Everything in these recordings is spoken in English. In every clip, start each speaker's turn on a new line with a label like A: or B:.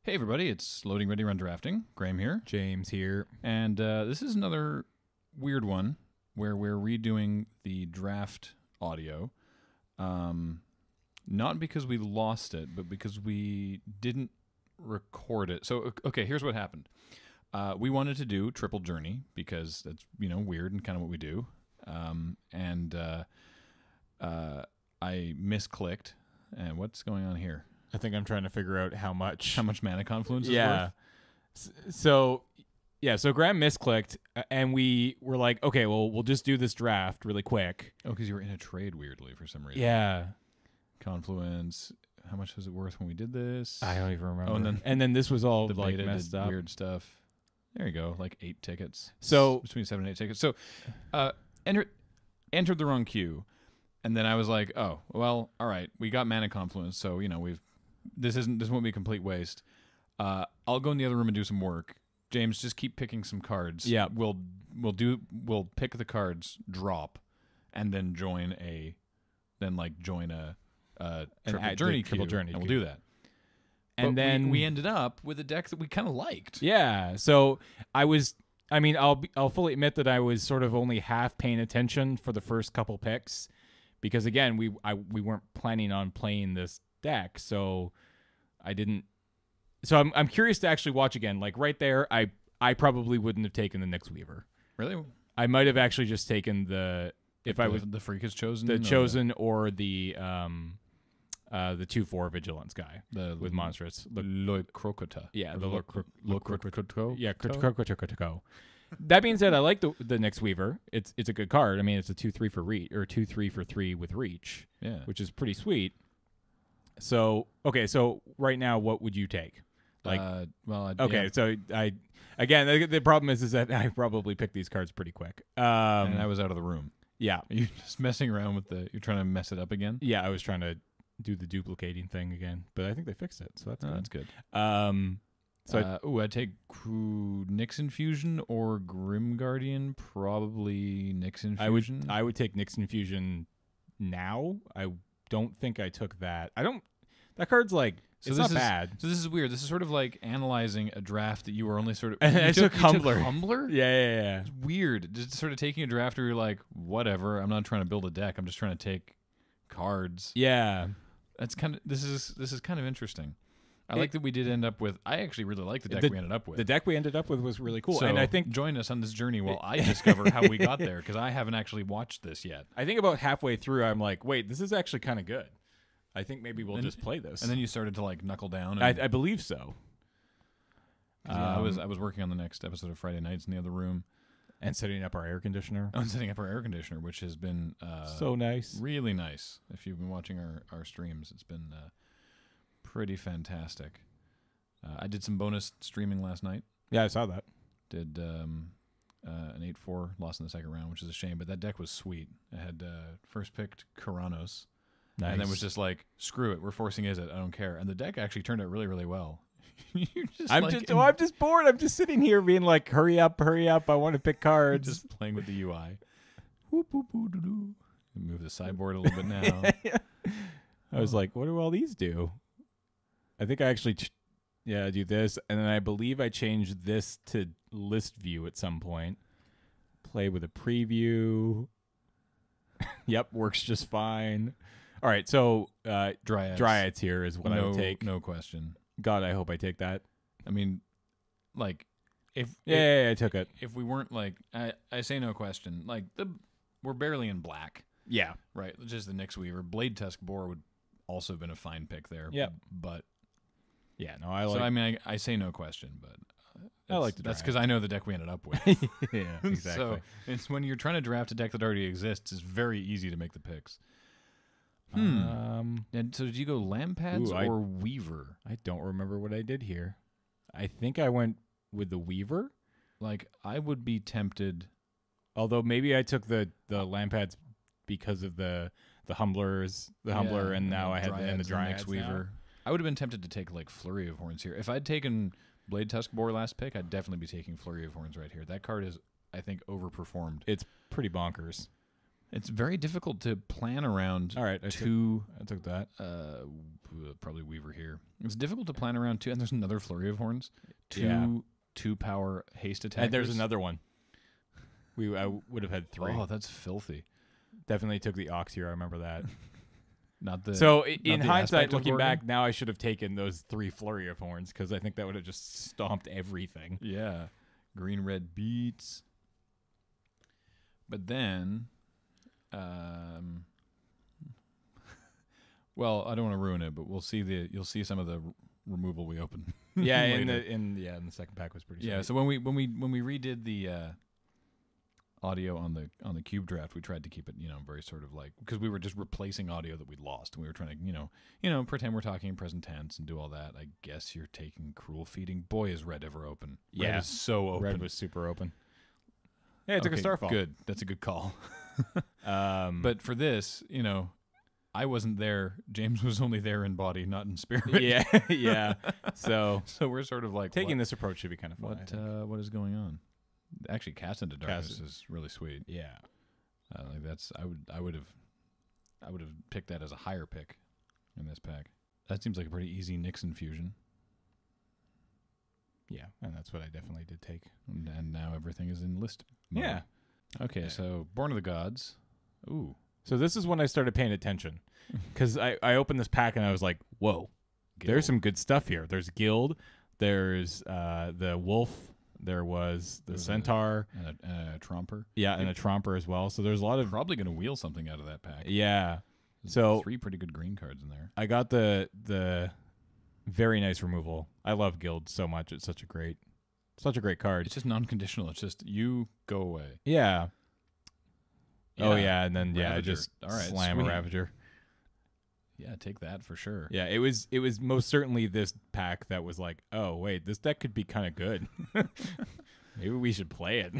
A: Hey everybody, it's Loading Ready Run Drafting. Graham here.
B: James here.
A: And this is another weird one where we're redoing the draft audio. Not because we lost it, but because we didn't record it. So, okay, here's what happened. We wanted to do Triple Journey because that's, weird and kind of what we do. I misclicked. And what's going on here?
B: I think I'm trying to figure out how much
A: Mana Confluence is worth?
B: So Graham misclicked, and we were like, okay, well, we'll just do this draft really quick.
A: Oh, because you were in a trade weirdly for some reason.
B: Yeah.
A: Confluence. How much was it worth when we did this?
B: I don't even remember.
A: Oh,
B: and then this was all
A: the
B: like
A: beta
B: messed
A: did
B: up.
A: Weird stuff. There you go, like 8 tickets.
B: So
A: between 7 and 8 tickets. So entered the wrong queue, and then I was like, oh, well, all right, we got Mana Confluence, so this won't be a complete waste. I'll go in the other room and do some work. James, just keep picking some cards.
B: Yeah,
A: we'll pick the cards, drop, and then join a triple journey queue, and we'll do that.
B: And then
A: we ended up with a deck that we kind of liked.
B: Yeah. So I'll fully admit that I was sort of only half paying attention for the first couple picks, because again, we weren't planning on playing this deck, so I didn't. So I'm curious to actually watch again. Like right there, I probably wouldn't have taken the Nyx Weaver.
A: Really?
B: I might have actually just taken the
A: Freak is chosen,
B: or the 2/4 vigilance guy with monstrous
A: Crocota.
B: Yeah,
A: the Crocota.
B: Yeah, Crocota. That being said, I like the Nyx Weaver. It's a good card. I mean, it's a 2/3 for reach, or 2/3 for 3 with reach.
A: Yeah,
B: which is pretty sweet. So okay, so right now, what would you take? The problem is that I probably picked these cards pretty quick.
A: And I was out of the room.
B: Yeah,
A: you're just messing around with you're trying to mess it up again.
B: Yeah, I was trying to do the duplicating thing again, but I think they fixed it, so that's good.
A: That's good.
B: I'd
A: take Nyx Infusion or Grim Guardian. Probably Nyx Infusion.
B: I would take Nyx Infusion now. I don't think I took that. That card's like, it's not bad.
A: So this is weird. This is sort of like analyzing a draft that you were only sort of.
B: I took Humbler.
A: Humbler?
B: Yeah.
A: It's weird. Just sort of taking a draft where you're like, whatever. I'm not trying to build a deck. I'm just trying to take cards.
B: Yeah.
A: That's kind of this is kind of interesting. I like that we did end up with. I actually really like the deck we ended up with.
B: The deck we ended up with was really cool,
A: so
B: and I think
A: join us on this journey while I discover how we got there, because I haven't actually watched this yet.
B: I think about halfway through, I'm like, wait, this is actually kind of good. I think maybe we'll just play this.
A: And then you started to like knuckle down.
B: I believe so.
A: I was working on the next episode of Friday Nights in the other room.
B: And setting up our air conditioner.
A: Setting up our air conditioner, which has been
B: so nice.
A: Really nice. If you've been watching our streams, it's been pretty fantastic. I did some bonus streaming last night.
B: Yeah, I saw that.
A: Did an 8-4, lost in the second round, which is a shame, but that deck was sweet. I had first picked Karanos. Nice. And then was just like, screw it, we're forcing Izzet, I don't care. And the deck actually turned out really, really well.
B: I'm just bored. I'm just sitting here being like, hurry up, I want to pick cards.
A: Just playing with the UI. Whoop, whoop, whoop, doo, doo. Move the sideboard a little bit now.
B: I was like, what do all these do? I think I actually do this, and then I believe I changed this to list view at some point. Play with a preview. Yep, works just fine. All right, so Dryads here is what I would take.
A: No question.
B: God, I hope I take that.
A: I mean, like, if
B: I took it.
A: If we weren't like, I say no question. Like we're barely in black.
B: Yeah,
A: right. Just the Nyx Weaver, Blade Tusk Boar would also have been a fine pick there.
B: Yeah,
A: but
B: yeah, no, I like.
A: So I mean, I say no question, but
B: I like
A: that's because I know the deck we ended up with.
B: Yeah, exactly.
A: So it's when you're trying to draft a deck that already exists, it's very easy to make the picks. And so did you go Lampads or Weaver?
B: I don't remember what I did here. I think I went with the Weaver.
A: Like, I would be tempted.
B: Although maybe I took the Lampads because of the Humblers, Humbler, and now I had the Dryads
A: Weaver. I would have been tempted to take like Flurry of Horns here. If I'd taken Blade Tusk Boar last pick, I'd definitely be taking Flurry of Horns right here. That card is, I think, overperformed.
B: It's pretty bonkers.
A: It's very difficult to plan around.
B: All right, I took that.
A: Probably Weaver here. It's difficult to plan around two, and there's another flurry of horns. Two power haste attackers.
B: And there's another one. I would have had 3.
A: Oh, that's filthy.
B: Definitely took the Ox here. I remember that.
A: Not the.
B: So in
A: the
B: hindsight,
A: aspect of
B: looking
A: Gorgon?
B: back, now I should have taken those 3 flurry of horns because I think that would have just stomped everything.
A: Yeah, green red beats. But then, well, I don't want to ruin it, but you'll see some of the removal we opened.
B: Yeah,
A: later.
B: in the second pack was pretty.
A: Yeah,
B: sweet.
A: so when we redid the audio on the cube draft, we tried to keep it very sort of like, because we were just replacing audio that we'd lost, and we were trying to pretend we're talking in present tense and do all that. I guess you're taking Cruel Feeding. Boy, is Red ever open.
B: Yeah,
A: Red is so open.
B: Red was super open. Yeah, it took a
A: Okay,
B: Starfall.
A: Good, that's a good call. But for this, I wasn't there. James was only there in body, not in spirit.
B: Yeah, yeah. So
A: we're sort of like
B: taking this approach should be kind of fun.
A: What is going on? Actually, Cast into Darkness is really sweet.
B: Yeah,
A: like that's I would have picked that as a higher pick in this pack. That seems like a pretty easy Nixon fusion.
B: yeah, and that's what I definitely did take.
A: And now everything is in list mode.
B: Yeah.
A: Okay,
B: Yeah.
A: so Born of the Gods. Ooh.
B: So this is when I started paying attention because I opened this pack and I was like, whoa,
A: Guild.
B: there's some good stuff here. There's Guild, there's the Wolf, there was the Centaur.
A: And a Tromper.
B: Yeah, and a Tromper as well. So there's a lot of...
A: Probably going to wheel something out of that pack.
B: Yeah.
A: There's
B: So
A: 3 pretty good green cards in there.
B: I got the very nice removal. I love Guild so much. It's such a great card.
A: It's just non-conditional. It's just you go away.
B: Yeah.
A: Yeah.
B: Oh yeah, and then I
A: Ravager.
B: just
A: All right,
B: slam
A: sweet.
B: a Ravager.
A: Yeah, take that for sure.
B: Yeah, it was most certainly this pack that was like, oh wait, this deck could be kind of good. Maybe we should play it.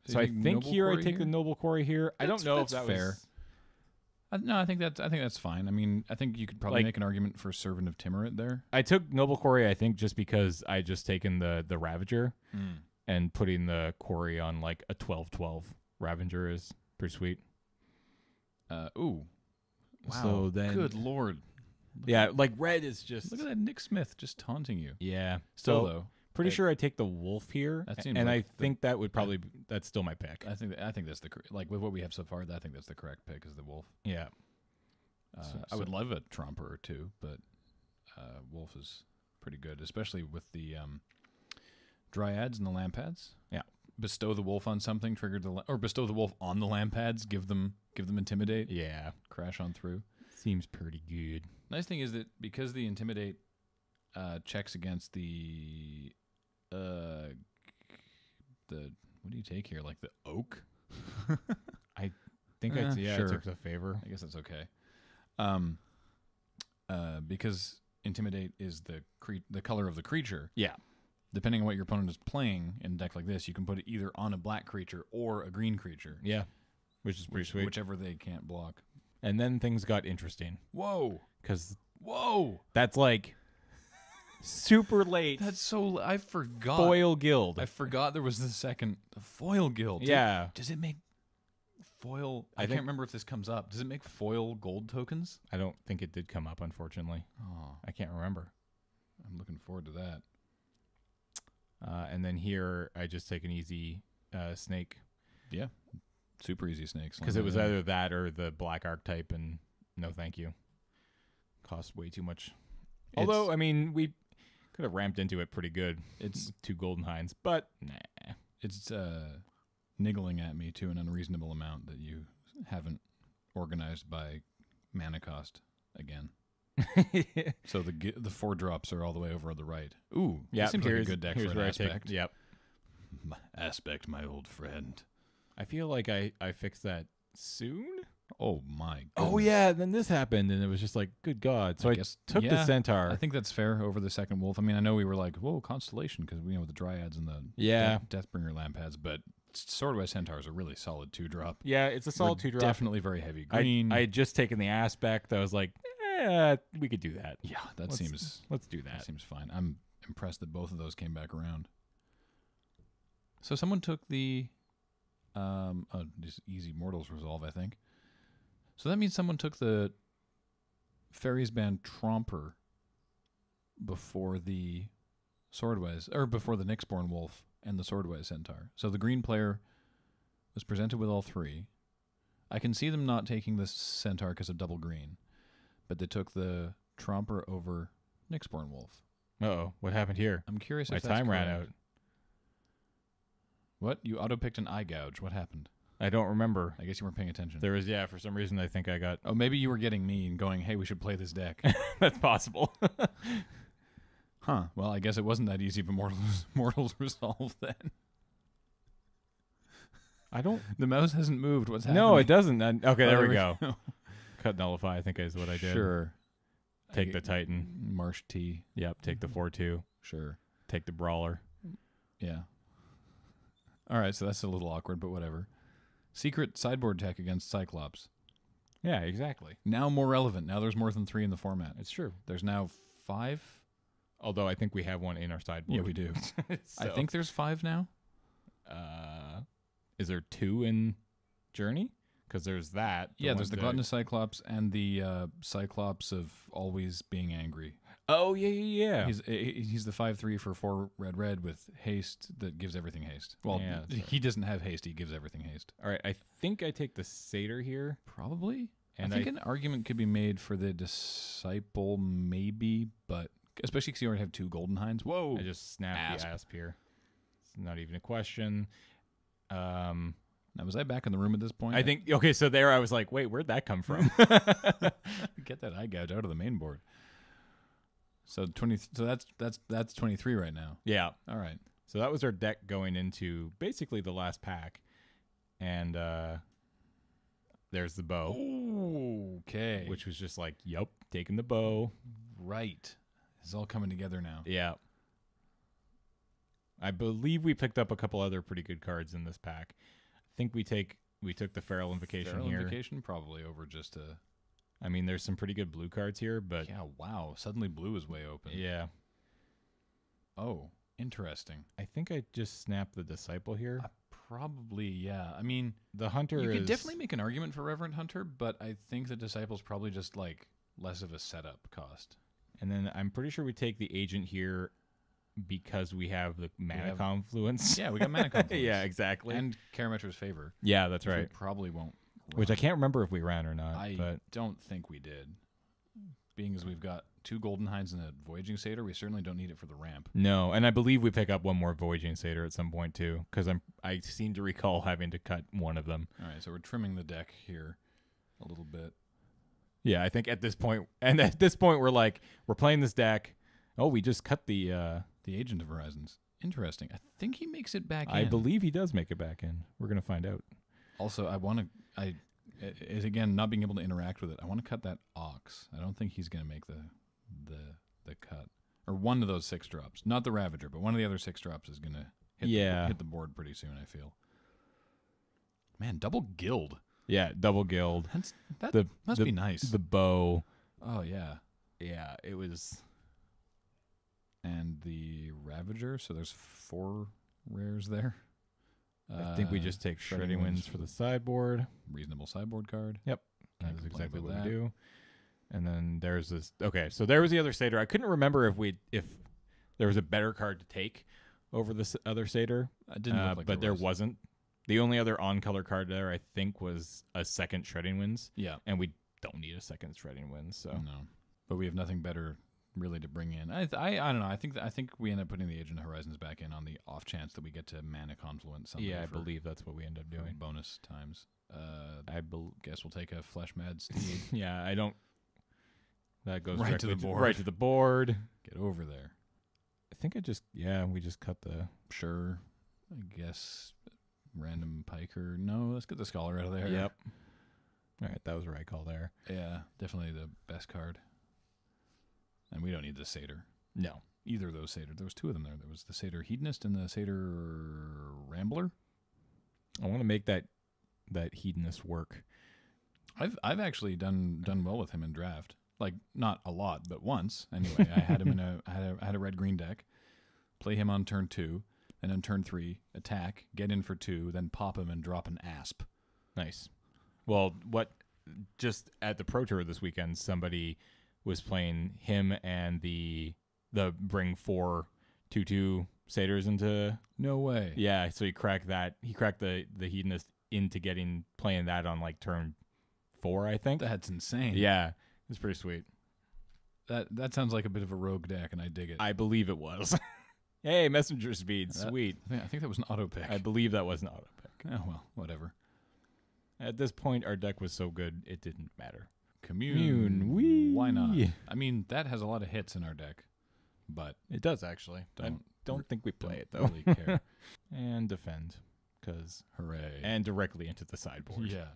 B: So I think here I take the Noble Quarry here. I don't know if that
A: fair. No, I think that's fine. I mean, I think you could probably make an argument for Servant of Timurit there.
B: I took Noble Quarry, I think, just because I just taken the Ravager and putting the Quarry on like a 12/12 Ravager is pretty sweet.
A: Ooh. Wow.
B: So then,
A: good lord.
B: Yeah, like red is just...
A: Look at that Nick Smith just taunting you.
B: Yeah.
A: Still,
B: So,
A: though.
B: pretty sure I take the Wolf here,
A: That seems
B: and
A: like
B: I think that would probably... That's still my pick.
A: I think that's like with what we have so far, I think that's the correct pick is the Wolf.
B: Yeah.
A: I would love a Tromper or two, but Wolf is pretty good, especially with the Dryads and the Lampads.
B: Yeah.
A: Bestow the Wolf on something, or bestow the Wolf on the Lampads, give them Intimidate.
B: Yeah.
A: Crash on through.
B: Seems pretty good.
A: Nice thing is that because the Intimidate checks against the what do you take here? Like the Oak?
B: I think I
A: sure.
B: took the favor.
A: I guess that's okay. Because Intimidate is the color of the creature.
B: Yeah.
A: Depending on what your opponent is playing in a deck like this, you can put it either on a black creature or a green creature.
B: Yeah. Which is pretty sweet.
A: Whichever they can't block.
B: And then things got interesting.
A: Whoa.
B: Because
A: Whoa.
B: that's like super late.
A: That's so... I forgot.
B: Foil Guild.
A: I forgot there was the Foil Guild.
B: Yeah.
A: Does it make foil... I
B: think-
A: can't remember if this comes up. Does it make foil gold tokens?
B: I don't think it did come up, unfortunately.
A: Oh,
B: I can't remember.
A: I'm looking forward to that.
B: And then here, I just take an easy snake.
A: Yeah. Super easy snakes.
B: Because it was either that or the black archetype, and no thank you. Cost way too much. Although, I mean, we could have ramped into it pretty good.
A: It's
B: 2 Golden Hinds, but nah.
A: It's niggling at me to an unreasonable amount that you haven't organized by mana cost again. So the 4 drops are all the way over on the right. Ooh,
B: yeah,
A: this seems like a good deck for an aspect.
B: Yep.
A: Aspect, my old friend.
B: I feel like I fixed that soon.
A: Oh my goodness.
B: Oh yeah, then this happened, and it was just like, good God. So I took the Centaur.
A: I think that's fair over the second Wolf. I mean, I know we were like, whoa, Constellation, because we know the Dryads and the Deathbringer Lampads, but Swordwise Centaurs are really solid 2-drop.
B: Yeah, it's a solid 2-drop.
A: Definitely very heavy green.
B: I had just taken the aspect. I was like, we could do that.
A: Yeah,
B: Let's do that.
A: That seems fine. I'm impressed that both of those came back around. So someone took the Just easy Mortals Resolve, I think. So that means someone took the Fairies Band Tromper before the Swordwise, or before the Nyxborn Wolf and the Swordwise Centaur. So the green player was presented with all three. I can see them not taking the Centaur because of double green, but they took the Tromper over Nyxborn Wolf.
B: Uh-oh, what happened here?
A: I'm curious
B: My
A: if that's
B: time ran
A: correct.
B: out.
A: What? You auto-picked an eye gouge. What happened?
B: I don't remember.
A: I guess you weren't paying attention.
B: There was, for some reason I think I got...
A: Oh, maybe you were getting me and going, hey, we should play this deck.
B: That's possible.
A: Huh. Well, I guess it wasn't that easy of a Mortals Resolve then.
B: I don't...
A: The mouse hasn't moved. What's happening?
B: No, it doesn't. Okay, there we
A: go.
B: go. Cut Nullify, I think is what I did.
A: Sure.
B: Take the Titan.
A: Marsh T.
B: Yep, take the 4/2.
A: Sure.
B: Take the Brawler.
A: Yeah. All right, so that's a little awkward, but whatever. Secret sideboard tech against Cyclops.
B: Yeah, exactly.
A: Now more relevant. Now there's more than 3 in the format.
B: It's true.
A: There's now 5.
B: Although I think we have one in our sideboard.
A: Yeah, we do.
B: So,
A: I think there's 5 now.
B: Is there 2 in Journey? Because there's that.
A: There's the Gluttonous Cyclops and the Cyclops of always being angry.
B: Oh, yeah.
A: He's the 5/3 for 4 red with haste that gives everything haste. Well,
B: Yeah, that's right.
A: he doesn't have haste. He gives everything haste.
B: All right, I think I take the Satyr here.
A: Probably.
B: And
A: I think an argument could be made for the Disciple, maybe, but especially because you already have 2 Golden Hinds. Whoa!
B: I just snapped the Asp here. It's not even a question.
A: Now, was I back in the room at this point?
B: I think, okay, so there I was like, wait, where'd that come from?
A: Get that eye gouge out of the main board. So 20. So that's 23 right now.
B: Yeah.
A: All right.
B: So that was our deck going into basically the last pack. And there's the bow.
A: Ooh, okay.
B: Which was just like, yup, taking the bow.
A: Right. It's all coming together now.
B: Yeah. I believe we picked up a couple other pretty good cards in this pack. I think we took the Feral Invocation
A: Feral
B: here.
A: Invocation probably over just a...
B: I mean, there's some pretty good blue cards here, but...
A: Yeah, wow. Suddenly blue is way open.
B: Yeah.
A: Oh, interesting.
B: I think I just snapped the Disciple here.
A: Probably, yeah. I mean...
B: The Hunter
A: You
B: is...
A: could definitely make an argument for Reverend Hunter, but I think the Disciple's probably just, like, less of a setup cost.
B: And then I'm pretty sure we take the Agent here because we have the Mana Confluence.
A: Yeah, we got Mana Confluence.
B: Yeah, exactly.
A: And Karametra's Favor.
B: Yeah, that's right.
A: We probably won't run.
B: Which I can't remember if we ran or not.
A: I don't think we did. Being as we've got 2 Golden Hinds and a Voyaging Satyr, we certainly don't need it for the ramp.
B: No, and I believe we pick up one more Voyaging Satyr at some point too, because I seem to recall having to cut one of them.
A: All right, so we're trimming the deck here a little bit.
B: Yeah, I think at this point, we're like, we're playing this deck. Oh, we just cut the
A: Agent of Horizons. Interesting. I think he makes it back in.
B: I believe he does make it back in. We're gonna find out.
A: Also, again, not being able to interact with it, I want to cut that Ox. I don't think he's going to make the cut. Or one of those 6 drops. Not the Ravager, but one of the other 6 drops is going to hit the board pretty soon, I feel. Man, double Guild.
B: Yeah, double Guild.
A: That must be nice.
B: The bow.
A: Oh, yeah.
B: Yeah, it was.
A: And the Ravager, so there's 4 rares there.
B: I think we just take Shredding Winds for the sideboard.
A: Reasonable sideboard card.
B: Yep.
A: Can't
B: That's
A: complain
B: exactly
A: about
B: what
A: that.
B: we do. And then there's this. Okay, so there was the other Satyr. I couldn't remember if there was a better card to take over this other Satyr.
A: It didn't look like
B: but there wasn't. The only other on-color card there, I think, was a second Shredding Winds.
A: Yeah.
B: And we don't need a second Shredding Winds. So.
A: No. But we have nothing better really to bring in. I don't know. I think we end up putting the Agent of Horizons back in on the off chance that we get to Mana Confluence someday.
B: Yeah, I believe that's what we end up doing.
A: Bonus times. I guess we'll take a Flesh Mad Steed.
B: Yeah, I don't. That goes
A: right to the board.
B: Right to the board.
A: Get over there.
B: I think we just cut the.
A: Sure. I guess random Piker. No, let's get the Scholar out of there.
B: Yep. All right, that was the right call there.
A: Yeah, definitely the best card. And we don't need the Satyr.
B: No.
A: Either of those Satyr. There was 2 of them there. There was the Satyr Hedonist and the Satyr Rambler.
B: I want to make that Hedonist work.
A: I've actually done well with him in draft. Like, not a lot, but once. Anyway, I had him in I had a red-green deck. Play him on turn 2. and then turn 3, attack, get in for 2, then pop him and drop an asp.
B: Nice. Well, just at the Pro Tour this weekend, somebody was playing him and the bring 4 2/2 satyrs into.
A: No way.
B: Yeah, so he cracked that. He cracked the hedonist into playing that on like turn 4, I think.
A: That's insane.
B: Yeah, it was pretty sweet.
A: That sounds like a bit of a rogue deck, and I dig it.
B: I believe it was. Hey, messenger speed, sweet.
A: I think that was an auto pick.
B: I believe that was an auto pick.
A: Oh well, whatever.
B: At this point, our deck was so good it didn't matter.
A: Commune,
B: wee.
A: Why not? I mean, that has a lot of hits in our deck, but
B: it does actually. I don't think we play it though.
A: Really care.
B: And defend, because
A: hooray!
B: And directly into the sideboard.
A: Yeah,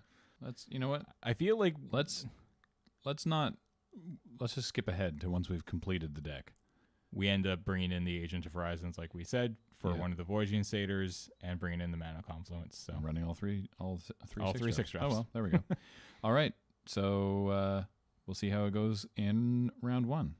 A: you know what?
B: I feel like
A: let's just skip ahead to once we've completed the deck.
B: We end up bringing in the Agent of Horizons, like we said, for one of the Voyaging Satyrs, and bringing in the Mana Confluence. So
A: I'm running all three
B: 6 drops.
A: Oh well, there we go. All right, so we'll see how it goes in round 1.